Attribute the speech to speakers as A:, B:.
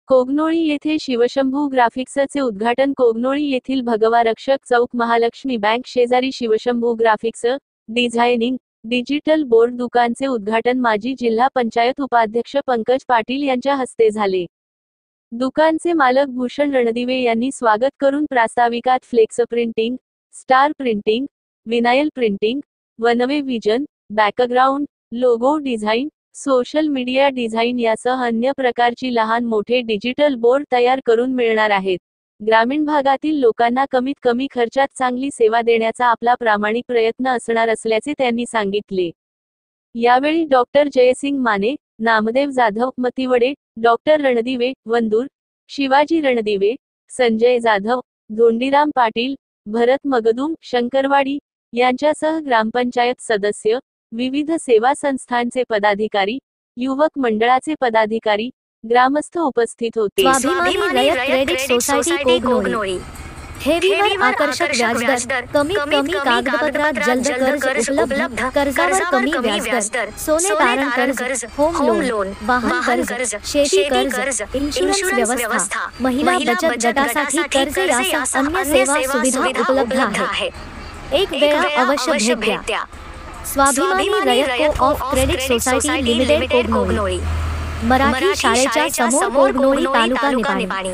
A: कोगनोळी येथे शिवशंभू ग्राफिक्सचे उद्घाटन कोगनोळी येथील भगवारक्षक चौक महालक्ष्मी बँक शेजारी Shivshambhu graphics designing digital board दुकानचे उद्घाटन माजी जिल्हा पंचायत उपाध्यक्ष पंकज पाटील यांच्या हस्ते झाले। दुकानचे मालक भूषण रणदिवे यांनी स्वागत करून प्रास्ताविकात flex printing, star printing, vinyl printing, one way vision, background, logo design, social media design यासह अन्य प्रकारची लहान मोठे डिजिटल बोर्ड तयार करून मिळणार आहेत। ग्रामीण भागातील लोकांना कमीत कमी खर्चात चांगली सेवा देण्याचा आपला प्रामाणिक प्रयत्न असणार असल्याचे त्यांनी सांगितले। यावेळी डॉक्टर जयसिंग माने, नामदेव जाधव मतिवडे, डॉक्टर रणदिवे वंदूर, शिवाजी रणदिवे, संजय जाधव, धोंडीराम पाटील, भरत मगदूम शंकरवाडी यांच्यासह ग्रामपंचायत सदस्य, विविध सेवा संस्थांचे पदाधिकारी, युवक मंडळाचे पदाधिकारी, ग्रामस्थ उपस्थित होते।
B: स्वाभिमानी रयत क्रेडिट सोसायटी कोगनोळी। ठेवीवर आकर्षक व्याजदर, कमीत कमी कागदपत्रात जलद कर्ज उपलब्ध, कर्जावर कमी व्याजदर, सोने तारण कर्ज, होम लोन, वाहन कर्ज, शेती कर्ज, इन्शुरन्स व्यवस्था, महिला बचत गटासाठी कर्ज यासह अन्य सेवा सुविधा उपलब्ध आहेत। एक वेळा अवश्य भेट द्या। Swabhimani Rayat of credit society limited Kognoli. Marathi शाळेच्या समोर कोगनोळी तालुका निपाणी।